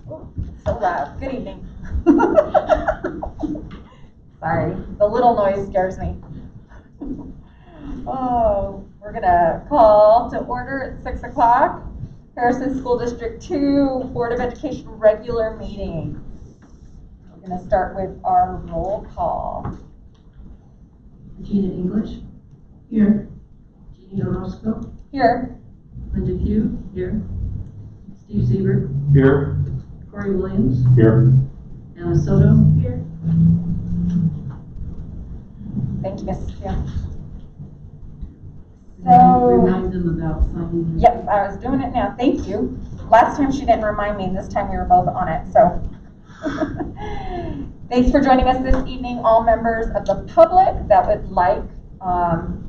Oh, so loud. Good evening. Sorry, the little noise scares me. Oh, we're gonna call to order at 6 o'clock. Harrison School District 2 Board of Education regular meeting. We're gonna start with our roll call. Regina English. Here. Jeannie Orozco. Here. Linda Pugh. Here. Steve Siebert. Here. Corey Williams. Here. Anna Soto. Here. Thank you, Mrs. Pugh. So, remind them about signing. Yep, I was doing it now. Thank you. Last time she didn't remind me, and this time we were both on it, so. Thanks for joining us this evening, all members of the public that would like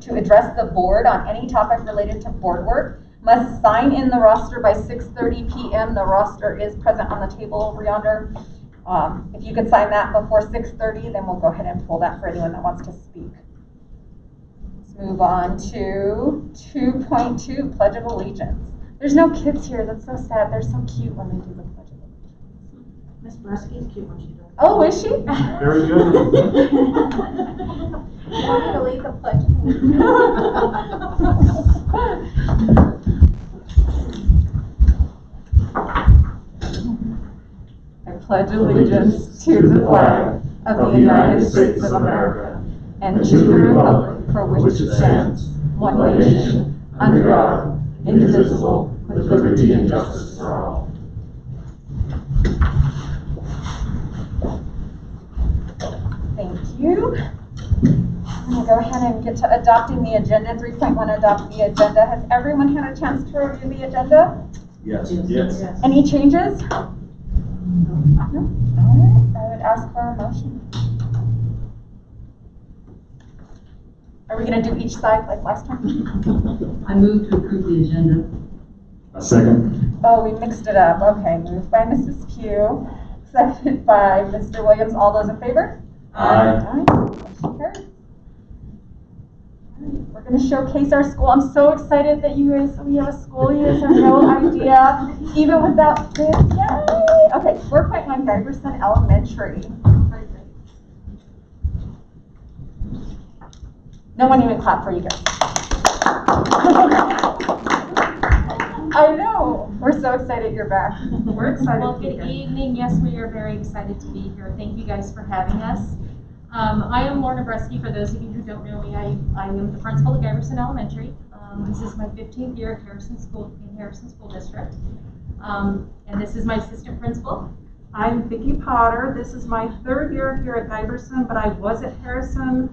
to address the board on any topic related to board work must sign in the roster by 6:30 p.m. The roster is present on the table over yonder. If you could sign that before 6:30, then we'll go ahead and pull that for anyone that wants to speak. Let's move on to 2.2, Pledge of Allegiance. There's no kids here. That's so sad. They're so cute when they do the Pledge of Allegiance. Miss Bresky is cute when she does. Oh, is she? Very good. You want me to lead the Pledge I pledge allegiance to the flag of the United States of America and to the republic for which it stands, one nation, under God, indivisible, with liberty and justice for all. Thank you. I'm going to go ahead and get to adopting the agenda. 3.1, adopt the agenda. Has everyone had a chance to review the agenda? Yes. Yes. Any changes? No? All right, I would ask for a motion. Are we going to do each side like last time? I move to approve the agenda. A second. Oh, we mixed it up. Okay, moved by Mrs. Pugh, seconded by Mr. Williams. All those in favor? Aye. Motion carries. We're going to showcase our school. I'm so excited that we have a school. You guys have no idea, even without this. Yay! Okay, 4.1 Giberson Elementary. No one even clapped for you guys. I know. We're so excited you're back. We're excited. Well, good evening. Yes, we are very excited to be here. Thank you guys for having us. I am Lorna Bresky. For those of you who don't know me, I am the principal of Giberson Elementary. This is my 15th year at Harrison School District. And this is my assistant principal. I'm Vicki Potter. This is my 3rd year here at Giberson, but I was at Harrison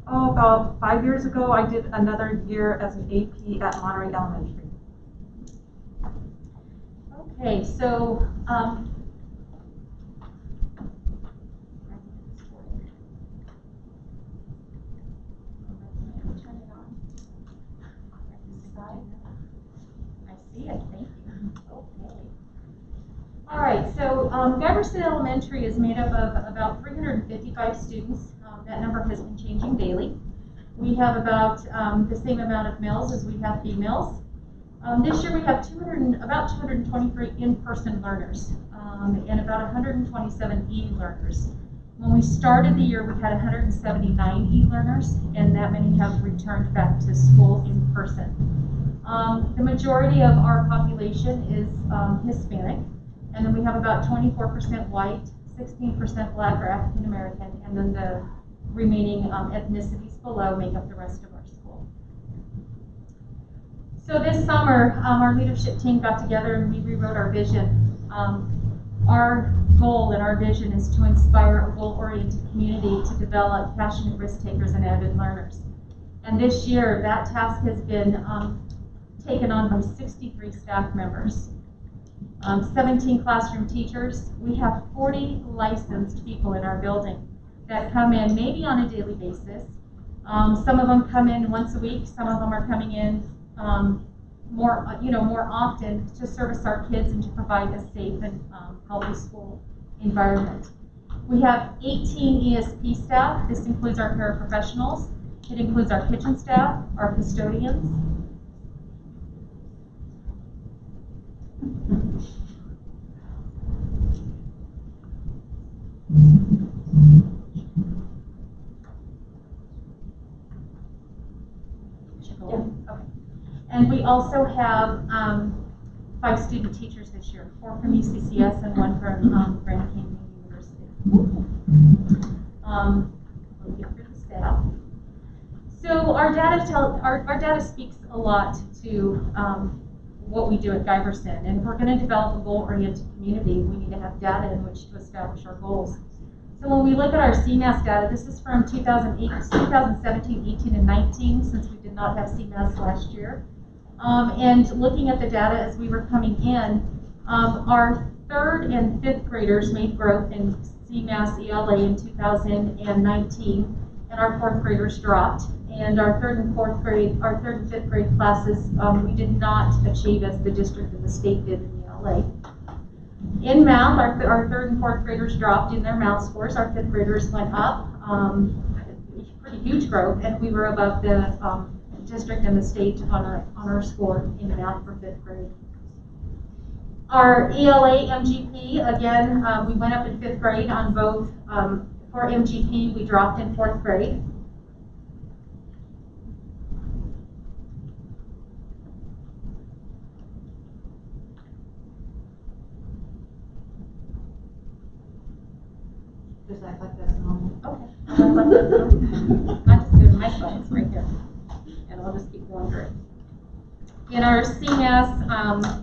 about 5 years ago. I did another year as an AP at Monterey Elementary. Okay, so all right, so Giberson Elementary is made up of about 355 students. That number has been changing daily. We have about the same amount of males as we have females. This year we have about 223 in-person learners and about 127 e-learners. When we started the year, we had 179 e-learners, and that many have returned back to school in person. The majority of our population is Hispanic, and then we have about 24% white, 16% Black or African American, and then the remaining ethnicities below make up the rest of our school. So this summer, our leadership team got together and we rewrote our vision. Our goal and our vision is to inspire a goal-oriented community to develop passionate risk takers and avid learners. And this year, that task has been taken on by 63 staff members, 17 classroom teachers. We have 40 licensed people in our building that come in maybe on a daily basis. Some of them come in once a week. Some of them are coming in more often to service our kids and to provide a safe and healthy school environment. We have 18 ESP staff. This includes our paraprofessionals. It includes our kitchen staff, our custodians. also have 5 student teachers this year, 4 from UCCS and 1 from Grand Canyon University. We'll get through the staff. So our data speaks a lot to what we do at Guyverson, and if we're going to develop a goal-oriented community, we need to have data in which to establish our goals. So when we look at our CMAS data, this is from 2017, 18, and 19, since we did not have CMAS last year. And looking at the data as we were coming in, our 3rd and 5th graders made growth in CMAS ELA in 2019, and our 4th graders dropped. And our 3rd and 5th grade classes, we did not achieve as the district and the state did in ELA. In math, our 3rd and 4th graders dropped in their math scores. Our 5th graders went up, pretty huge growth, and we were above the district and the state on our score in math for 5th grade. Our ELA MGP, again, we went up in 5th grade on both. For MGP, we dropped in 4th grade. Just act like that's normal. Okay. I'm just doing my slides right here, and I'll just keep going through it. In our CMAS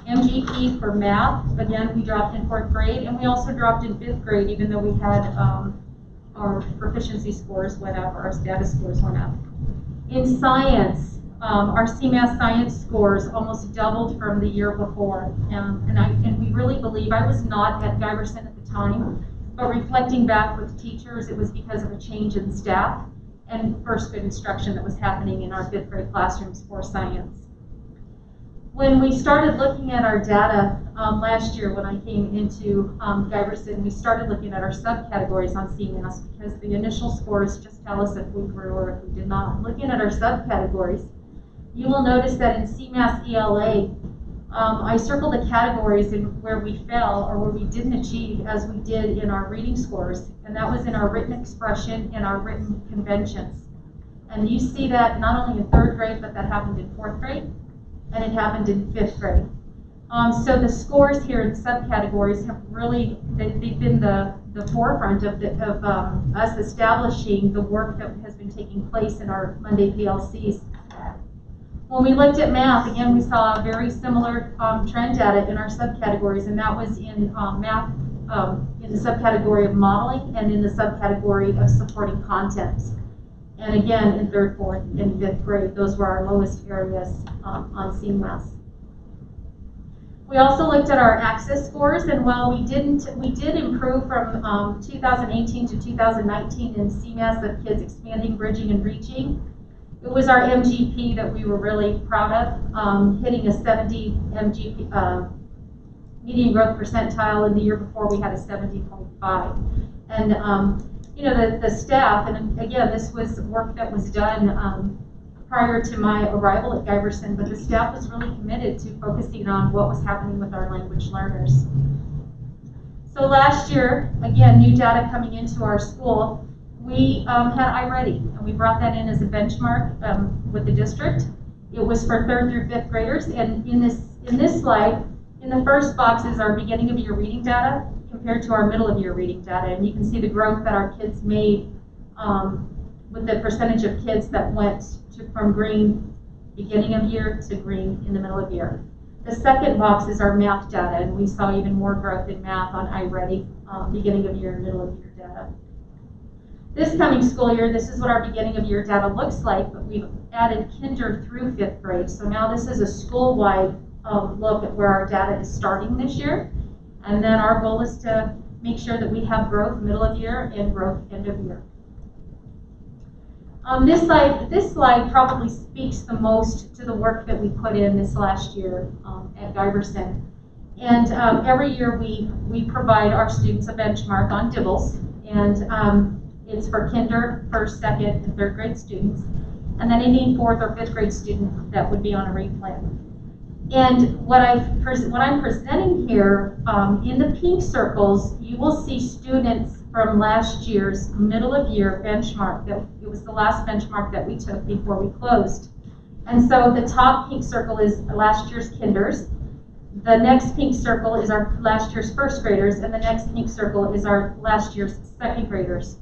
MGP for math, again, we dropped in 4th grade, and we also dropped in 5th grade, even though we had our proficiency scores went up, our status scores went up. In science, our CMAS science scores almost doubled from the year before, and we really believe, I was not at Guyverson at the time, but reflecting back with teachers, it was because of a change in staff and first grade instruction that was happening in our 5th grade classrooms for science. When we started looking at our data last year, when I came into Guyverson, we started looking at our subcategories on CMAS because the initial scores just tell us if we grew or if we did not. Looking at our subcategories, you will notice that in CMAS ELA, I circled the categories in where we fell or where we didn't achieve as we did in our reading scores, and that was in our written expression and our written conventions. And you see that not only in 3rd grade, but that happened in 4th grade, and it happened in 5th grade. So the scores here in subcategories have really, they've been the forefront of us establishing the work that has been taking place in our Monday PLCs. When we looked at math, again, we saw a very similar trend data in our subcategories, and that was in math, in the subcategory of modeling and in the subcategory of supporting content. And again, in 3rd, 4th, and 5th grade, those were our lowest areas on CMAS. We also looked at our access scores, and while we did improve from 2018 to 2019 in CMAS of kids expanding, bridging, and reaching. It was our MGP that we were really proud of, hitting a 70 MGP median growth percentile. In the year before, we had a 70.5. And you know, the staff, and again, this was work that was done prior to my arrival at Guyverson, but the staff was really committed to focusing on what was happening with our language learners. So last year, again, new data coming into our school, we had iReady, and we brought that in as a benchmark with the district. It was for 3rd through 5th graders, and in this slide, in the first box is our beginning of year reading data compared to our middle of year reading data, and you can see the growth that our kids made with the percentage of kids that went from green beginning of year to green in the middle of year. The second box is our math data, and we saw even more growth in math on iReady, beginning of year and middle of year data. This coming school year, this is what our beginning of year data looks like, but we've added kinder through 5th grade. So now this is a school-wide look at where our data is starting this year. And then our goal is to make sure that we have growth middle of year and growth end of year. This slide probably speaks the most to the work that we put in this last year at Guyverson. And every year we provide our students a benchmark on DIBELS, and it's for kinder, 1st, 2nd, and 3rd grade students, and then any 4th or 5th grade student that would be on a read plan. And what I'm presenting here, in the pink circles, you will see students from last year's middle of year benchmark. It was the last benchmark that we took before we closed. And so the top pink circle is last year's kinders. The next pink circle is our last year's first graders, and the next pink circle is our last year's second graders.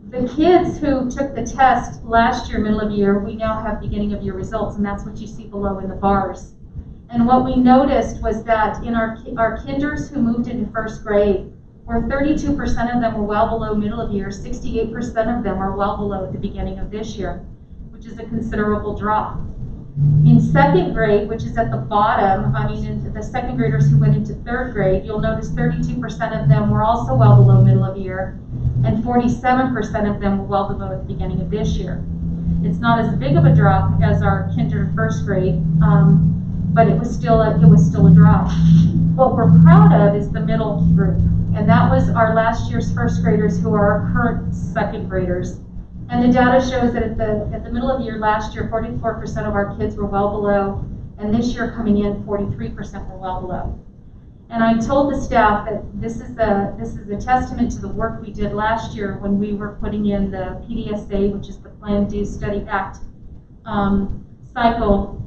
The kids who took the test last year, middle of year, we now have beginning of year results, and that's what you see below in the bars. And what we noticed was that in our kinders who moved into first grade, where 32% of them were well below middle of year, 68% of them are well below at the beginning of this year, which is a considerable drop. In second grade, which is at the bottom, in the second graders who went into third grade, you'll notice 32% of them were also well below middle of year, and 47% of them were well below at the beginning of this year. It's not as big of a drop as our kinder first grade, but it was still a drop. What we're proud of is the middle group, and that was our last year's first graders who are our current second graders. And the data shows that at the middle of the year last year, 44% of our kids were well below, and this year coming in, 43% were well below. And I told the staff that this is a testament to the work we did last year when we were putting in the PDSA, which is the Plan, Do, Study, Act cycle.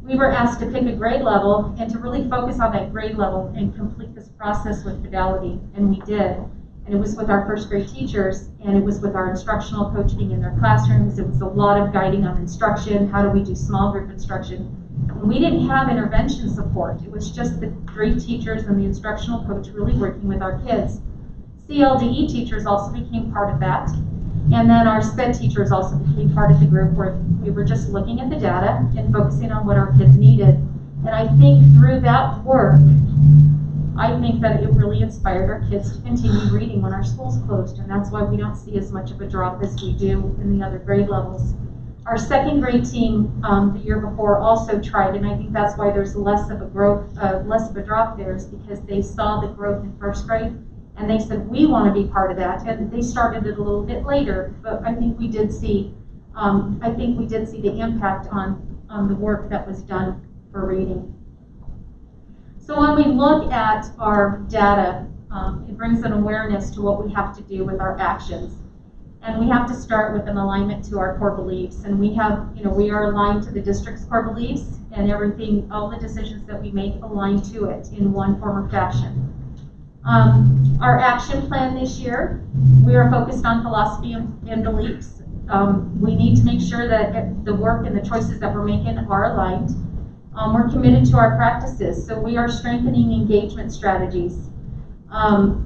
We were asked to pick a grade level and to really focus on that grade level and complete this process with fidelity, and we did. And it was with our first grade teachers, and it was with our instructional coaching in their classrooms. It was a lot of guiding on instruction. How do we do small group instruction? And we didn't have intervention support. It was just the grade teachers and the instructional coach really working with our kids. CLDE teachers also became part of that. And then our SPED teachers also became part of the group where we were just looking at the data and focusing on what our kids needed. And I think through that work, I think that it really inspired our kids to continue reading when our schools closed, and that's why we don't see as much of a drop as we do in the other grade levels. Our second grade team the year before also tried, and I think that's why there's less of a drop there, is because they saw the growth in first grade, and they said, we want to be part of that, and they started it a little bit later, but I think we did see the impact on the work that was done for reading. So when we look at our data, it brings an awareness to what we have to do with our actions. And we have to start with an alignment to our core beliefs. And we are aligned to the district's core beliefs, and everything, all the decisions that we make align to it in one form or fashion. Our action plan this year, we are focused on philosophy and beliefs. We need to make sure that the work and the choices that we're making are aligned. We're committed to our practices, so we are strengthening engagement strategies.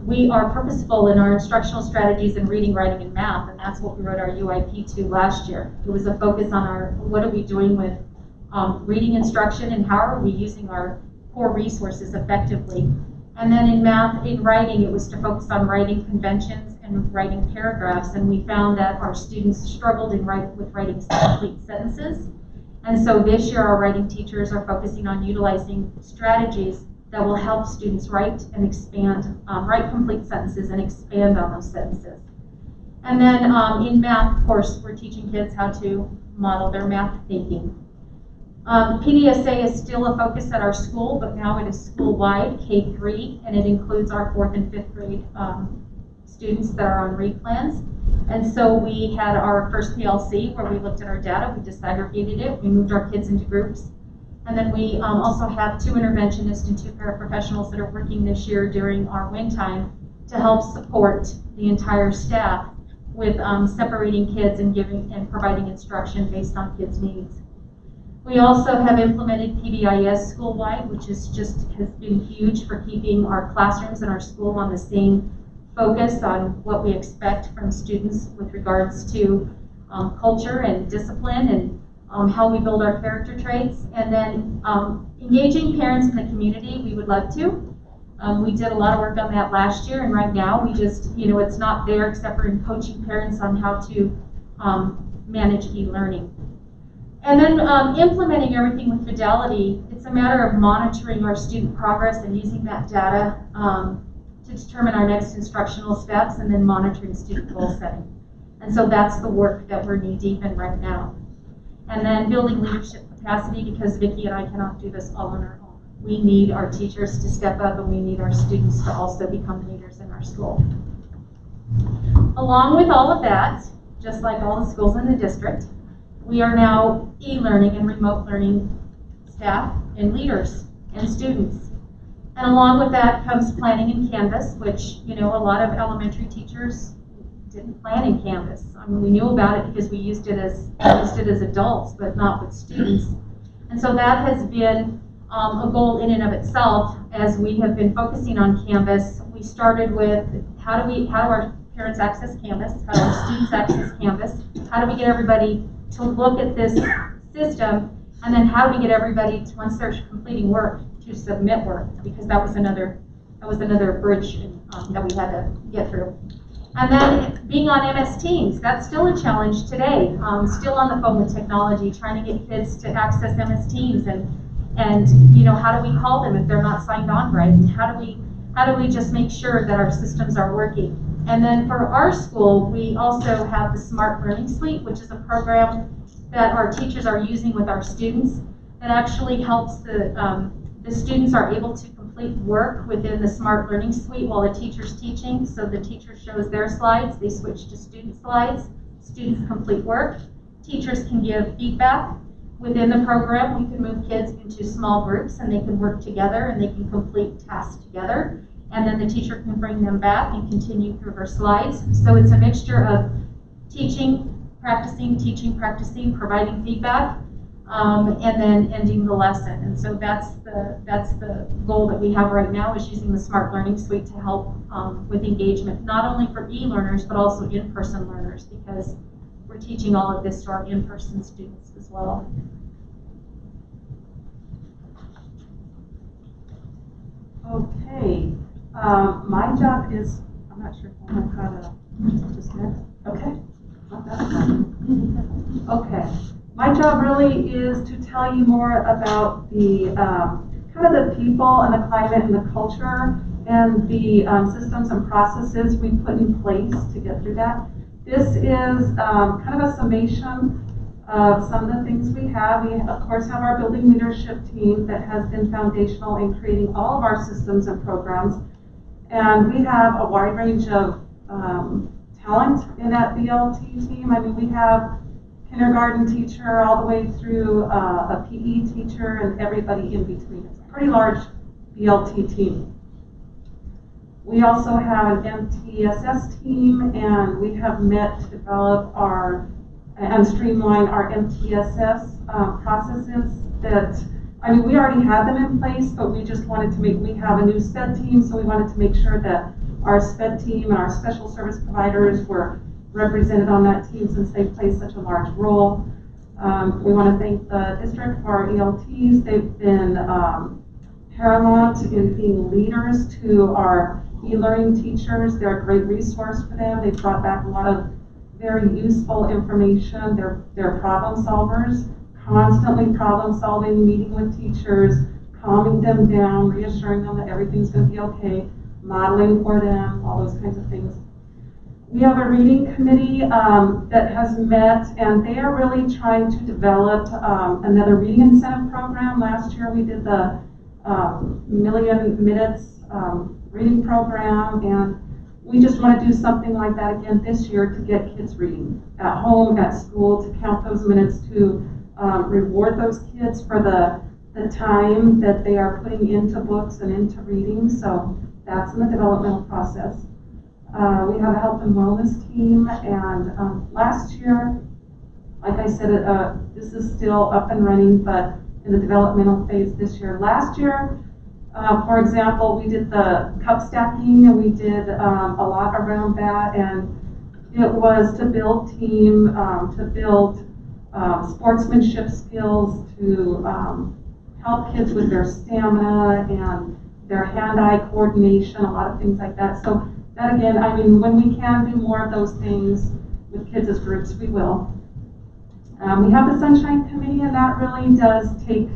We are purposeful in our instructional strategies in reading, writing, and math, and that's what we wrote our UIP to last year. It was a focus on what are we doing with reading instruction and how are we using our core resources effectively. And then in math, in writing, it was to focus on writing conventions and writing paragraphs, and we found that our students struggled with writing complete sentences. And so this year, our writing teachers are focusing on utilizing strategies that will help students write and expand, write complete sentences and expand on those sentences. And then in math, of course, we're teaching kids how to model their math thinking. PDSA is still a focus at our school, but now it is school-wide, K-3, and it includes our 4th and 5th grade students that are on read plans. And so we had our first PLC where we looked at our data, we disaggregated it, we moved our kids into groups. And then we also have 2 interventionists and 2 paraprofessionals that are working this year during our win time to help support the entire staff with separating kids and providing instruction based on kids' needs. We also have implemented PBIS school-wide, which has been huge for keeping our classrooms and our school on the same focus on what we expect from students with regards to culture and discipline and how we build our character traits. And then engaging parents in the community, we would love to. We did a lot of work on that last year, and right now we just, it's not there except for in coaching parents on how to manage e-learning. And then implementing everything with fidelity, it's a matter of monitoring our student progress and using that data to determine our next instructional steps, and then monitoring student goal setting. And so that's the work that we're knee-deep in right now. And then building leadership capacity, because Vicki and I cannot do this all on our own. We need our teachers to step up, and we need our students to also become leaders in our school. Along with all of that, just like all the schools in the district, We are now e-learning and remote learning staff and leaders and students. And along with that comes planning in Canvas, which, you know, a lot of elementary teachers didn't plan in Canvas. I mean, we knew about it because we used it as adults, but not with students. And so that has been a goal in and of itself as we have been focusing on Canvas. We started with how do our parents access Canvas? How do our students access Canvas? How do we get everybody to look at this system? And then how do we get everybody to, once they're completing work, to submit work? Because that was another bridge that we had to get through. And then being on MS Teams, that's still a challenge today. Still on the phone with technology, trying to get kids to access MS Teams, and you know, how do we call them if they're not signed on right? And how do we just make sure that our systems are working? And then for our school, we also have the Smart Learning Suite, which is a program that our teachers are using with our students that actually helps the students are able to complete work within the Smart Learning Suite while the teacher's teaching. So the teacher shows their slides, they switch to student slides, students complete work, teachers can give feedback. Within the program, we can move kids into small groups and they can work together and they can complete tasks together. And then the teacher can bring them back and continue through her slides. So it's a mixture of teaching, practicing, providing feedback, and then ending the lesson. And so that's the goal that we have right now, is using the Smart Learning Suite to help with engagement, not only for e-learners, but also in-person learners, because we're teaching all of this to our in-person students as well. Okay, my job is, I'm not sure if I know how to just next. Okay, not that fun. Okay, my job really is to tell you more about the kind of the people and the climate and the culture and the systems and processes we put in place to get through that. This is kind of a summation of some of the things we have. We, of course, have our building leadership team that has been foundational in creating all of our systems and programs. And we have a wide range of talent in that BLT team. I mean, we have kindergarten teacher all the way through a PE teacher and everybody in between. It's a pretty large BLT team. We also have an MTSS team, and we have met to develop and streamline our MTSS processes that, I mean, we already had them in place, but we just wanted to we have a new SPED team, so we wanted to make sure that our SPED team and our special service providers were represented on that team since they play such a large role. We want to thank the district for our ELTs. They've been paramount in being leaders to our e-learning teachers. They're a great resource for them. They've brought back a lot of very useful information. They're problem solvers, constantly problem solving, meeting with teachers, calming them down, reassuring them that everything's going to be okay, modeling for them, all those kinds of things. We have a reading committee that has met, and they are really trying to develop another reading incentive program. Last year we did the Million Minutes reading program, and we just want to do something like that again this year to get kids reading at home, at school, to count those minutes, to reward those kids for the time that they are putting into books and into reading. So that's in the developmental process. We have a health and wellness team, and last year, like I said, this is still up and running, but in the developmental phase this year. Last year, for example, we did the cup stacking, and we did a lot around that, and it was to build team, to build sportsmanship skills, to help kids with their stamina and their hand-eye coordination, a lot of things like that. So that again, I mean, when we can do more of those things with kids as groups, we will. We have the Sunshine Committee, and that really does take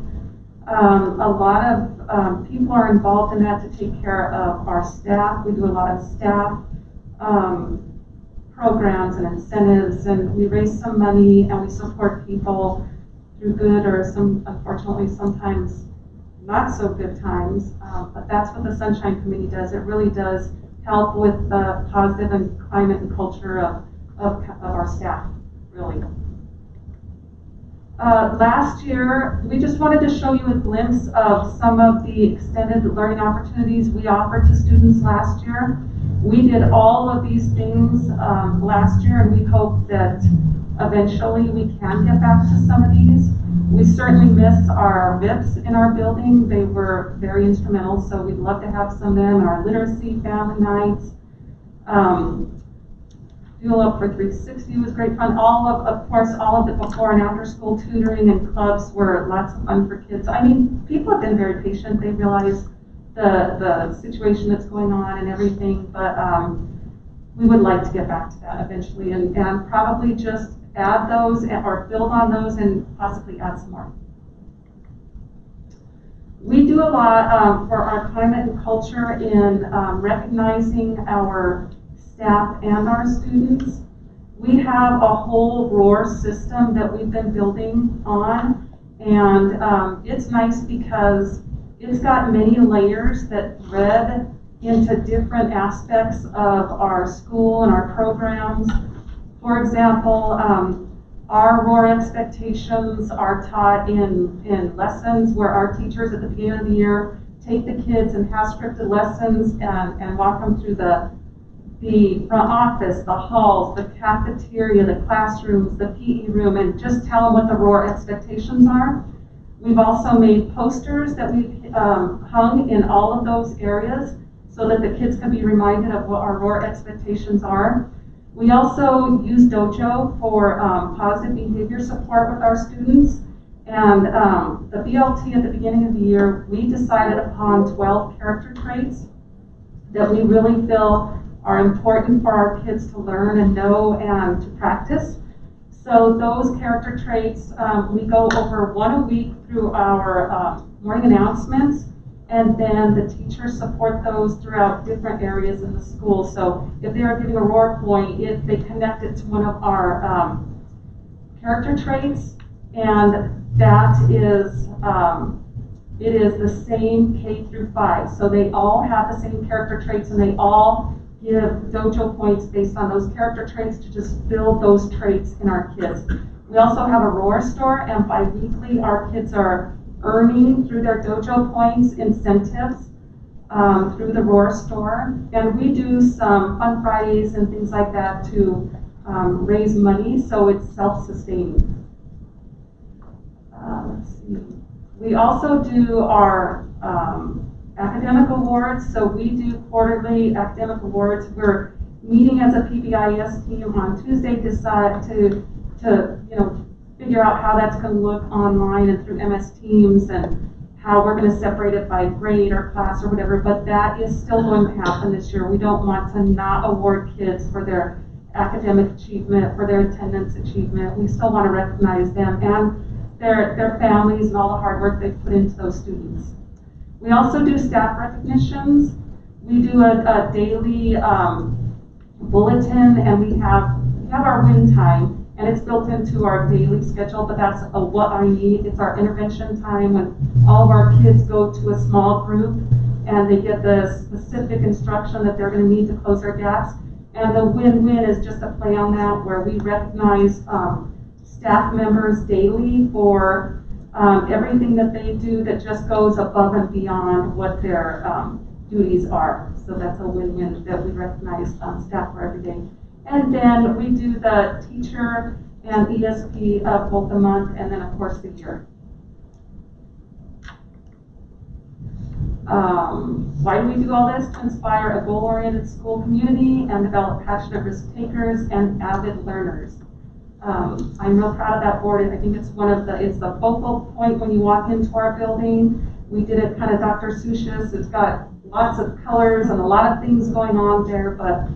a lot of people are involved in that to take care of our staff. We do a lot of staff programs and incentives, and we raise some money and we support people through good or unfortunately sometimes not so good times. But that's what the Sunshine Committee does. It really does help with the positive and climate and culture of our staff, really. Last year, we just wanted to show you a glimpse of some of the extended learning opportunities we offered to students last year. We did all of these things last year, and we hope that eventually we can get back to some of these. We certainly miss our VIPs in our building. They were very instrumental, so we'd love to have some of them. Our literacy family nights. Fuel Up for 360 was great fun. Of course, all of the before and after school tutoring and clubs were lots of fun for kids. I mean, people have been very patient. They realize the situation that's going on and everything, but we would like to get back to that eventually and probably just add those or build on those and possibly add some more. We do a lot for our climate and culture in recognizing our staff and our students. We have a whole ROAR system that we've been building on, and it's nice because it's got many layers that thread into different aspects of our school and our programs. For example, our ROAR expectations are taught in lessons where our teachers at the beginning of the year take the kids and have scripted lessons and walk them through the front office, the halls, the cafeteria, the classrooms, the PE room, and just tell them what the ROAR expectations are. We've also made posters that we've hung in all of those areas so that the kids can be reminded of what our ROAR expectations are. We also use Dojo for positive behavior support with our students. And the BLT at the beginning of the year, we decided upon 12 character traits that we really feel are important for our kids to learn and know and to practice. So those character traits, we go over one a week through our morning announcements, and then the teachers support those throughout different areas in the school. So if they are giving a ROAR point, they connect it to one of our character traits, and that is, it is the same K through 5. So they all have the same character traits, and they all give Dojo points based on those character traits to just build those traits in our kids. We also have a ROAR store, and bi-weekly our kids are earning through their Dojo points incentives through the ROAR store. And we do some fun Fridays and things like that to raise money, so it's self-sustaining. Let's see. We also do our academic awards. So we do quarterly academic awards. We're meeting as a PBIS team on Tuesday to decide to figure out how that's going to look online and through MS Teams and how we're going to separate it by grade or class or whatever. But that is still going to happen this year. We don't want to not award kids for their academic achievement, for their attendance achievement. We still want to recognize them and their families and all the hard work they've put into those students. We also do staff recognitions. We do a daily bulletin, and we have our win time, and it's built into our daily schedule, but that's a what I need. It's our intervention time when all of our kids go to a small group and they get the specific instruction that they're going to need to close their gaps. And the win-win is just a play on that, where we recognize staff members daily for everything that they do that just goes above and beyond what their duties are. So that's a win-win that we recognize staff for every day. And then we do the teacher and ESP of both the month and then of course the year. Why do we do all this? To inspire a goal-oriented school community and develop passionate risk takers and avid learners. I'm real proud of that board. I think it's it's the focal point when you walk into our building. We did it kind of Dr. Seussian. It's got lots of colors and a lot of things going on there, but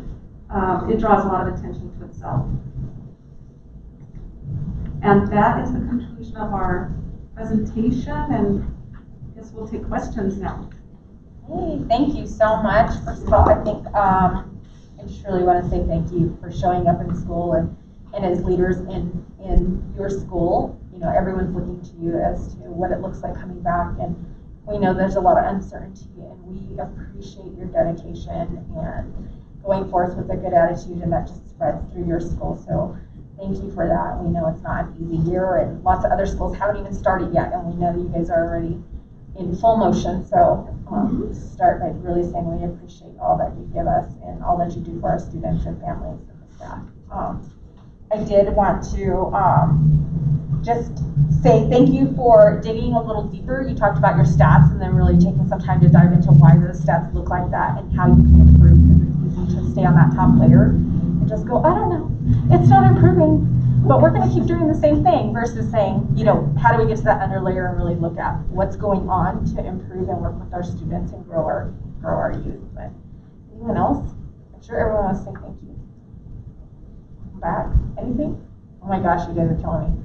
it draws a lot of attention to itself. And that is the conclusion of our presentation, and I guess we'll take questions now. Hey, thank you so much. First of all, I think I just really want to say thank you for showing up in school and as leaders in your school. You know, everyone's looking to you as to what it looks like coming back, and we know there's a lot of uncertainty, and we appreciate your dedication and going forth with a good attitude, and that just spreads through your school. So thank you for that. We know it's not an easy year, and lots of other schools haven't even started yet, and we know that you guys are already in full motion. So start by really saying we appreciate all that you give us and all that you do for our students and families and the staff. I did want to just say thank you for digging a little deeper. You talked about your stats and then really taking some time to dive into why those stats look like that and how you can improve, because it's easy to stay on that top layer and just go, I don't know, it's not improving, but we're going to keep doing the same thing, versus saying, you know, how do we get to that under layer and really look at what's going on to improve and work with our students and grow our youth. But anyone else? I'm sure everyone wants to say thank you. Back? Anything? Oh my gosh, you guys are killing me.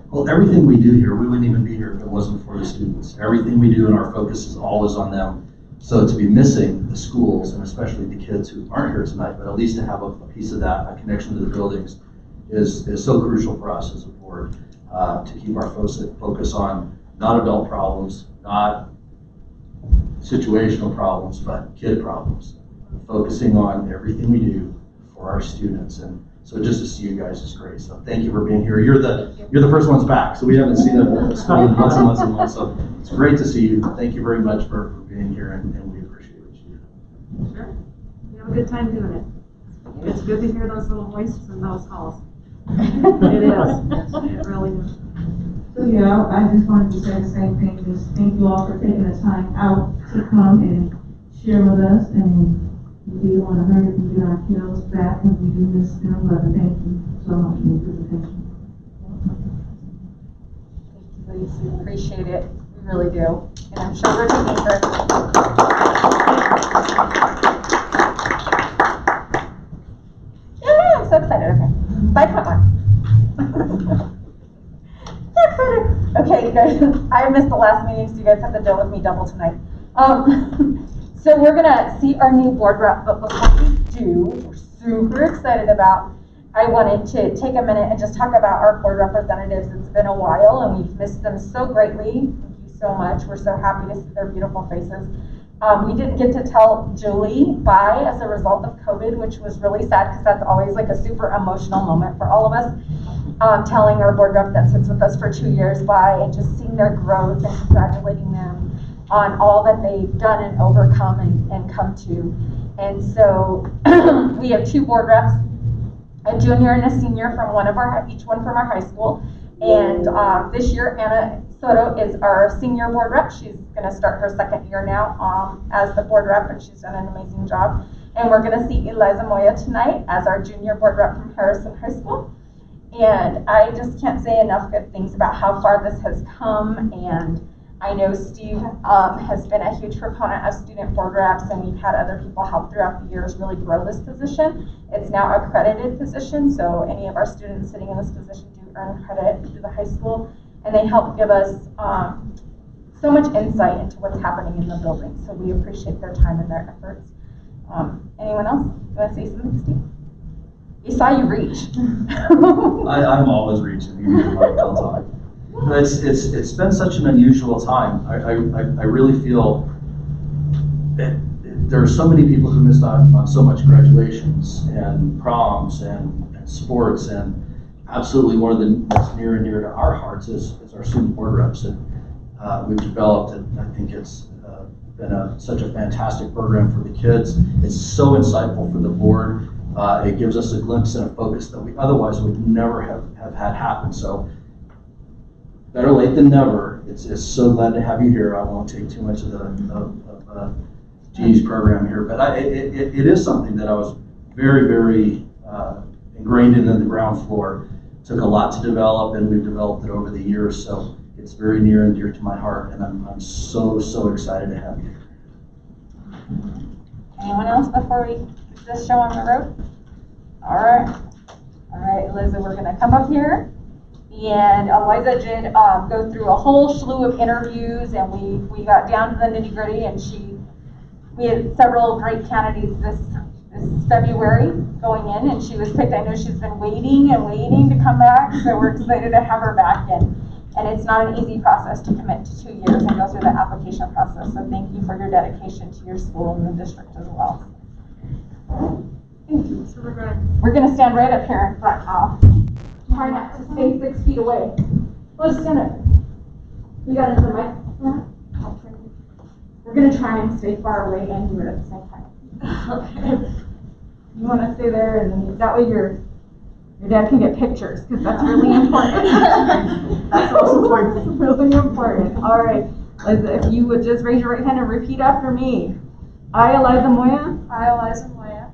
Well, everything we do here, we wouldn't even be here if it wasn't for the students. Everything we do and our focus is always on them. So to be missing the schools, and especially the kids who aren't here tonight, but at least to have a piece of that, a connection to the buildings, is so crucial for us as a board, to keep our focus on not adult problems, not situational problems, but kid problems. Focusing on everything we do for our students. And so just to see you guys is great. So thank you for being here. You're the first ones back, so we haven't seen a school in months and months and months. So it's great to see you. Thank you very much for being here, and we appreciate what you do. Sure. We have a good time doing it. It's good to hear those little voices in those halls. It is. It really is. So yeah, I just wanted to say the same thing. Just thank you all for taking the time out to come and share with us, and we want to hurry and get our kiddos back, and we do miss them. But thank you so much for your presentation. Thank you, Lisa. We appreciate it. We really do. And I'm sure we're taking her. Yeah, I'm so excited. Okay. 5.1. Okay, guys, I missed the last meeting, so you guys have to deal with me double tonight. So we're gonna see our new board rep, but before we do, we're super excited about, I wanted to take a minute and just talk about our board representatives. It's been a while and we've missed them so greatly. Thank you so much. We're so happy to see their beautiful faces. We didn't get to tell Julie bye as a result of COVID, which was really sad, because that's always like a super emotional moment for all of us. Telling our board rep that sits with us for 2 years bye, and just seeing their growth and congratulating them on all that they've done and overcome and come to. And so we have 2 board reps, a junior and a senior from each one from our high school. And this year, Anna Soto is our senior board rep. She's gonna start her 2nd year now as the board rep, and she's done an amazing job. And we're gonna see Eliza Moya tonight as our junior board rep from Harrison High School. And I just can't say enough good things about how far this has come. And I know Steve has been a huge proponent of student board reps, and we've had other people help throughout the years really grow this position. It's now a accredited position, so any of our students sitting in this position do earn credit through the high school, and they help give us so much insight into what's happening in the building. So we appreciate their time and their efforts. Anyone else? You want to say something, Steve? You saw you reach. I'm always reaching. You hear my talk. It's been such an unusual time. I really feel that there are so many people who missed out on so much graduations and proms and sports, and absolutely one of the that's near and dear to our hearts is our student board reps. And we've developed, and I think it's been such a fantastic program for the kids. It's so insightful for the board. It gives us a glimpse and a focus that we otherwise would never have had happen. So better late than never. It's so glad to have you here. I won't take too much of Jeannie's program here, but it is something that I was very, very ingrained in the ground floor. Took a lot to develop, and we've developed it over the years. So it's very near and dear to my heart, and I'm so excited to have you. Anyone else before we get this show on the road? All right, Eliza, we're gonna come up here. And Eliza did go through a whole slew of interviews, and we got down to the nitty gritty, and we had several great candidates this February going in, and she was picked. I know she's been waiting to come back, so we're excited to have her back. And it's not an easy process to commit to 2 years and go through the application process. So thank you for your dedication to your school and the district as well. So we're gonna, We're gonna stand right up here in front now. Try not to stay 6 feet away. We'll just stand up. You got the mic? We're gonna try and stay far away and do it at the same time. Okay. You wanna stay there, and then that way your dad can get pictures, because that's really important. That's also important. Really important. All right. If you would just raise your right hand and repeat after me. I, Eliza Moya, I, Eliza Moya,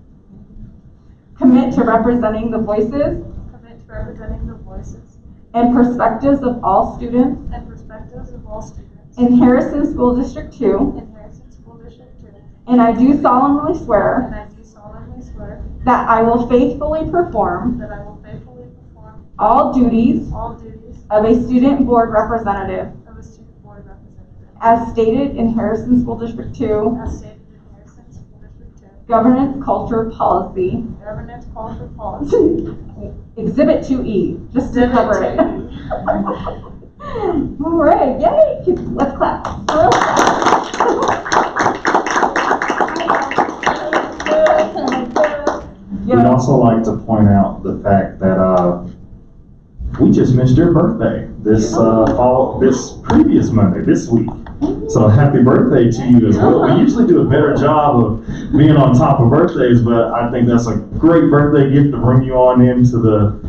commit to representing the voices commit to representing the voices and perspectives of all students and perspectives of all students in Harrison School District 2, in Harrison School District 2, and I do solemnly swear and I do solemnly swear that I will faithfully perform that I will faithfully perform all duties all duties of a student board representative of a student board representative as stated in Harrison School District 2 as stated in Harrison School District 2, Governance Culture Policy, Governance Culture Policy, Exhibit 2E, just to Exhibit cover it. 2E. All right, yay! Let's clap. We'd also like to point out the fact that we just missed your birthday this previous Monday, this week. So happy birthday to you as well. We usually do a better job of being on top of birthdays, but I think that's a great birthday gift to bring you on into the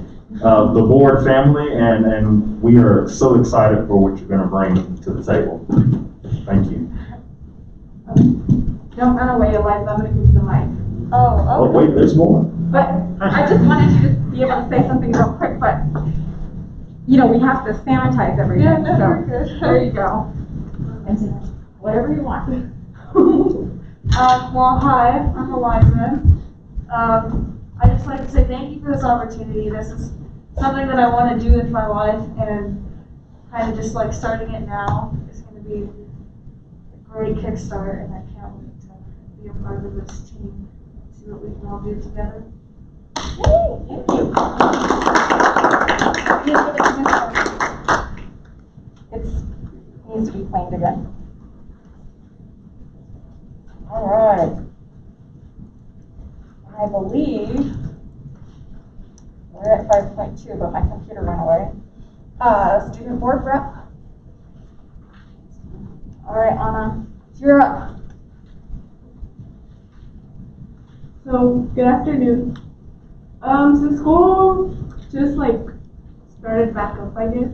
board family, and we are so excited for what you're going to bring to the table. Thank you. Don't run away, Eliza. I'm going to give you the mic. Oh, wait, there's more. But I just wanted you to be able to say something real quick, but you know, we have to sanitize everything. Yeah, no, so we're good. there you go. And whatever you want. Well, hi, I'm Eliza. I just like to say thank you for this opportunity. This is something that I want to do with my life, and kind of just like starting it now is going to be a great kickstart, and I can't wait to be a part of this team and see what we can all do together. It needs to be cleaned again. All right. I believe we're at 5.2, but my computer went away. Student board rep. All right, Anna, you're up. So, good afternoon. Since school just like started back up, I guess,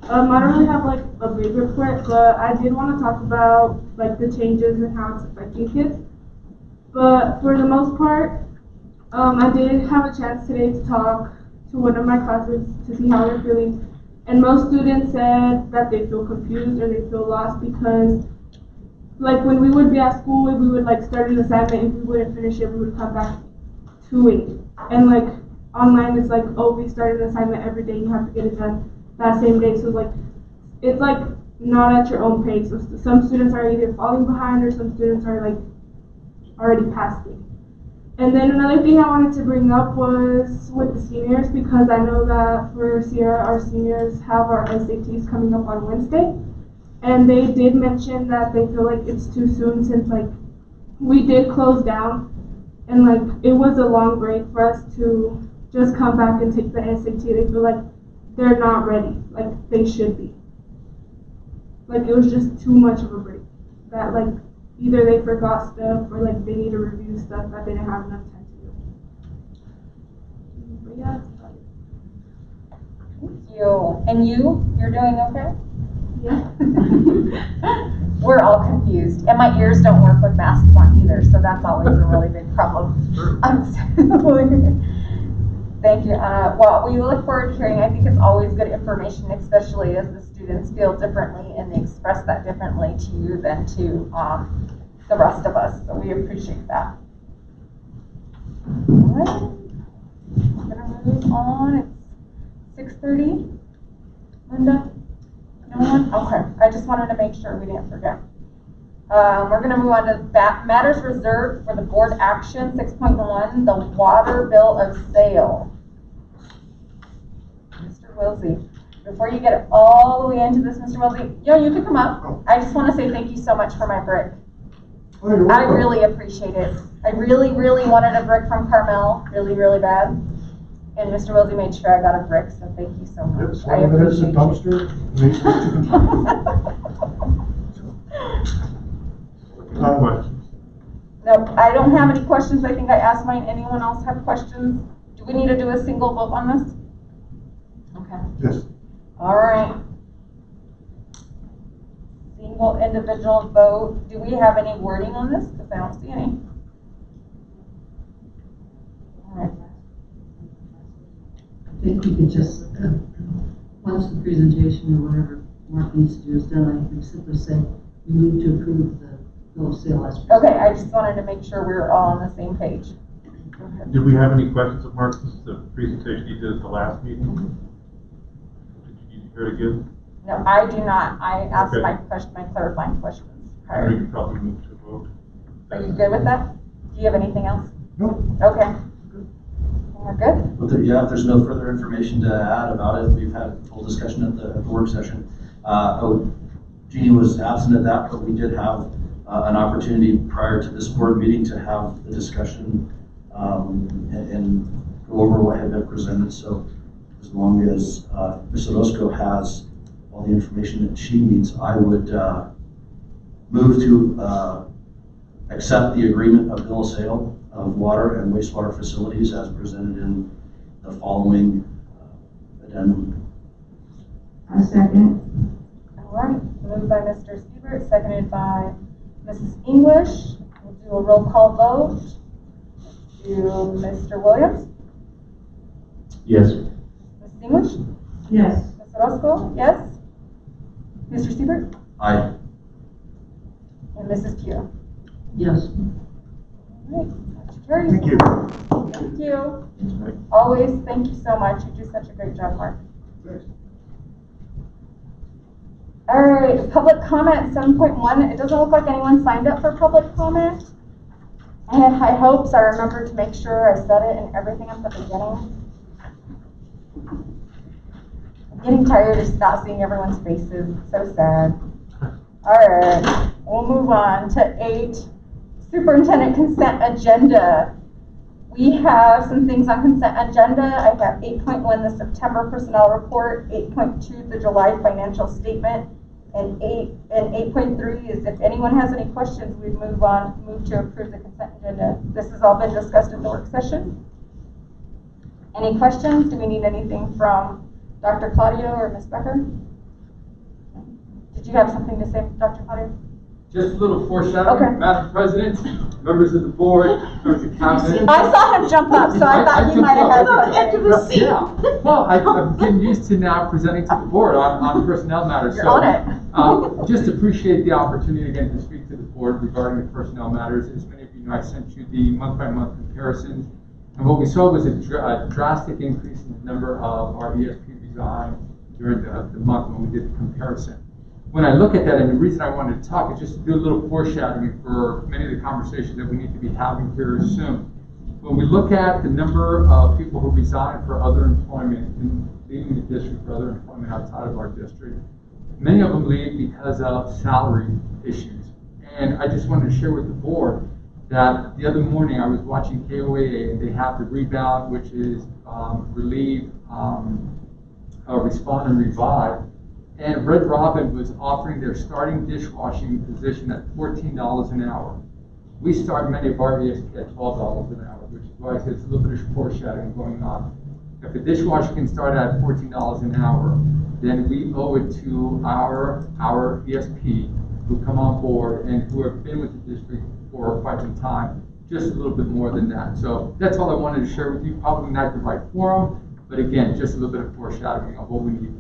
I don't really have like a big report, but I did want to talk about like the changes and how it's affecting kids. But for the most part, I did have a chance today to talk to one of my classes to see how they're feeling. And most students said that they feel confused or they feel lost because like when we would be at school, we would like start an assignment. If we wouldn't finish it, we would come back to it. And like online, it's like, oh, we start an assignment every day. You have to get it done that same day. So like, it's like not at your own pace. So some students are either falling behind or some students are like already past it. And then another thing I wanted to bring up was with the seniors, because I know that for Sierra, our seniors have our SATs coming up on Wednesday. And they did mention that they feel like it's too soon since like we did close down and like it was a long break for us to just come back and take the SAT. They feel like they're not ready, like they should be. Like it was just too much of a break. That like either they forgot stuff or like they need to review stuff that they didn't have enough time to do. But yeah, that's about it. Thank you. And you're doing okay? Yeah. We're all confused, and my ears don't work with masks on either, so that's always a really big problem. Thank you, Anna. Well, we look forward to hearing. I think it's always good information, especially as the students feel differently and they express that differently to you than to the rest of us. So we appreciate that. All right, I'm gonna move on. It's 6:30. Linda. No one? Okay, I just wanted to make sure we didn't forget. We're going to move on to matters reserved for the board action. 6.1, the water bill of sale. Mr. Wilsey, before you get all the way into this, Mr. Wilsey, you can come up. I just want to say thank you so much for my brick. Oh, you're I welcome. really appreciate it. I really, really wanted a brick from Carmel, really, really bad. And Mr. Wilsey made sure I got a brick, so thank you so much. It's I one minute, it's a appreciate you. dumpster. Makes what you can do. No questions. Nope, I don't have any questions. I think I asked mine. Anyone else have questions? Do we need to do a single vote on this? Okay, Yes. all right. Single individual vote. Do we have any wording on this? Because I don't see any. All right. I think we could just, once the presentation or whatever Mark needs to do is done, I can simply say, we move to approve the bill of sale as presented. Okay, I just wanted to make sure we were all on the same page. Go ahead. Did we have any questions of Mark? This is the presentation he did at the last meeting. Did you hear it again? No, I do not. I asked Okay. my clarifying questions We prior. can probably move to a vote. Are you good with that? Do you have anything else? No. Okay. We're good? Well, yeah, if there's no further information to add about it, we've had a full discussion at the work session. Jeannie was absent at that, but we did have an opportunity prior to this board meeting to have the discussion and go over what had been presented. So as long as Ms. Orozco has all the information that she needs, I would move to accept the agreement of bill of sale of water and wastewater facilities as presented in the following addendum. I second. All right. Moved by Mr. Siebert, seconded by Mrs. English. We'll do a roll call vote. To Mr. Williams, Yes. Mrs. English, Yes. Ms. Orozco, yes. Mr. Siebert, Aye. and Mrs. Pugh. Yes. All right. Motion carries. Thank you. Thank you. Always, thank you so much. You do such a great job, Mark. Thanks. All right, public comment 7.1. It doesn't look like anyone signed up for public comment. I had high hopes. I remembered to make sure I said it and everything at the beginning. I'm getting tired of not seeing everyone's faces. It's so sad. All right, we'll move on to 8, superintendent consent agenda. We have some things on consent agenda. I have 8.1, the September personnel report, 8.2, the July financial statement, and 8.3 is if anyone has any questions, we move to approve the consent agenda. This has all been discussed in the work session. Any questions? Do we need anything from Dr. Claudio or Ms. Becker? Did you have something to say, Dr. Claudio? Just a little foreshadowing, Okay. Madam President, members of the board, members of cabinet. I saw him jump up, so I thought he might have had something. Yeah, well, I'm getting used to now presenting to the board on personnel matters. You're So, on it. just appreciate the opportunity again to speak to the board regarding the personnel matters. As many of you know, I sent you the month-by-month comparisons. And what we saw was a drastic increase in the number of our ESP resign during the month when we did the comparison. When I look at that, and the reason I wanted to talk is just to do a little foreshadowing for many of the conversations that we need to be having here soon. When we look at the number of people who resign for other employment and leaving the district for other employment outside of our district, many of them leave because of salary issues. And I just wanted to share with the board that the other morning I was watching KOAA and they have the Rebound, which is Relieve, Respond and Revive. And Red Robin was offering their starting dishwashing position at $14 an hour. We start many of our ESP at $12 an hour, which is why I said it's a little bit of foreshadowing going on. If a dishwasher can start at $14 an hour, then we owe it to our ESP who come on board and who have been with the district for quite some time, just a little bit more than that. So that's all I wanted to share with you. Probably not the right forum, but again, just a little bit of foreshadowing of what we need to do.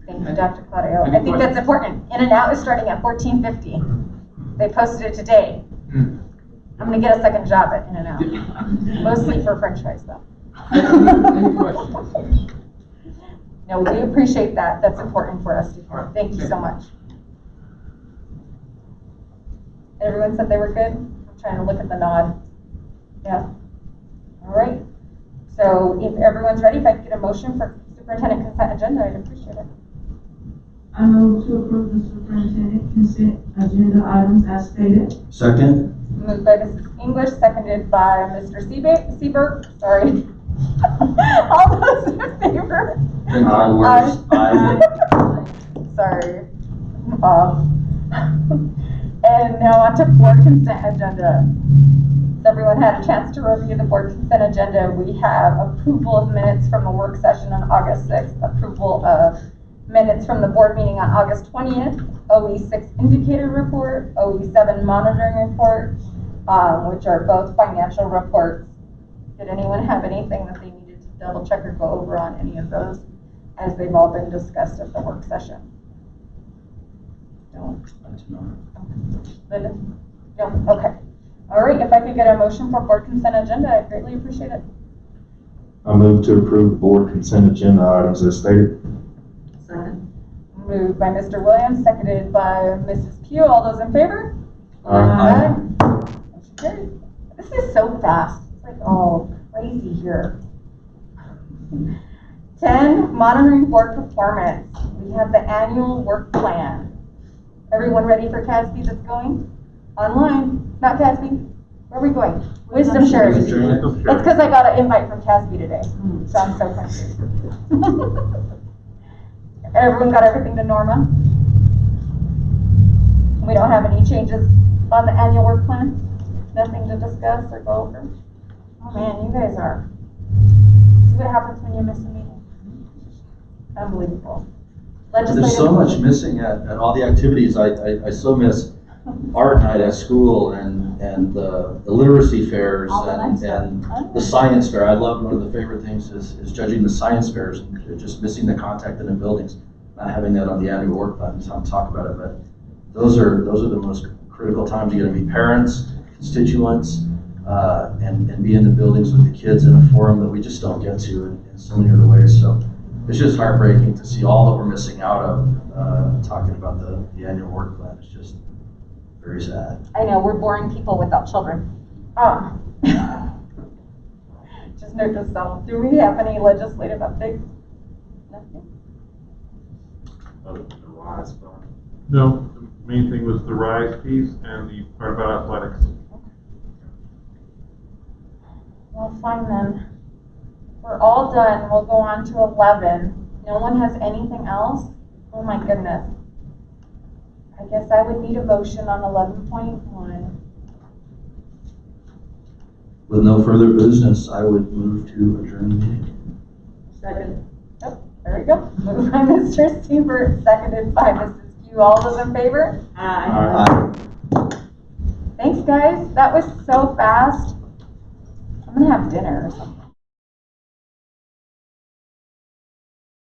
Thank you, Dr. Claudio. Any I think that's important. In-N-Out is starting at $14.50. They posted it today. I'm gonna get a second job at In-N-Out. Mostly for french fries though. Any questions? No, we appreciate that. That's important for us to All hear. right. Thank you so much. Everyone said they were good? I'm trying to look at the nod. Yeah. All right. So if everyone's ready, if I could get a motion for superintendent consent agenda, I'd appreciate it. I move to approve the superintendent consent agenda items as stated. Second? Moved by Mrs. English, seconded by Mr. Seibert, sorry. All those in favor? Then all words, aye. Sorry. And now on to board consent agenda. Has everyone had a chance to review the board consent agenda? We have approval of minutes from the work session on August 6th, approval of minutes from the board meeting on August 20th, OE6 indicator report, OE7 monitoring report, which are both financial reports. Did anyone have anything that they needed to double check or go over on any of those, as they've all been discussed at the work session? No. I do not. Linda? No, okay. All right, if I could get a motion for board consent agenda, I'd greatly appreciate it. I move to approve board consent agenda items as stated. Second. Moved by Mr. Williams, seconded by Mrs. Pugh. All those in favor? Aye. Motion carries. This is so fast. It's like, oh, crazy here. 10, monitoring board performance. We have the annual work plan. Everyone ready for CASB that's going? Online, not CASB. Where are we going? Wisdom sharing. It's because I got an invite from CASB today, so I'm so confused. Everyone got everything to Norma? We don't have any changes on the annual work plan? Nothing to discuss or go over? Oh man, you guys are. See what happens when you miss a meeting? Unbelievable. There's so much missing at all the activities. I so miss art night at school and the literacy fairs All the nice and stuff. the science fair. I love, one of the favorite things is judging the science fairs and just missing the contact in the buildings, not having that on the annual work plan. It's time to talk about it, but those are the most critical times. You got to meet parents, constituents, and be in the buildings with the kids in a forum that we just don't get to in so many other ways. So it's just heartbreaking to see all that we're missing out of talking about the annual work plan. It's just very sad. I know, we're boring people without children. Just note to self, do we have any legislative updates? Nothing? The RISE fund. No, the main thing was the RISE piece and the part about athletics. Well, fine then. We're all done. We'll go on to 11. No one has anything else? Oh my goodness. I guess I would need a motion on 11.1. With no further business, I would move to adjourn the meeting. Second. Oh, there we go. Moved by Mr. Seibert, seconded by Mrs. Pugh. All those in favor? Aye. Thanks, guys. That was so fast. I'm gonna have dinner or something.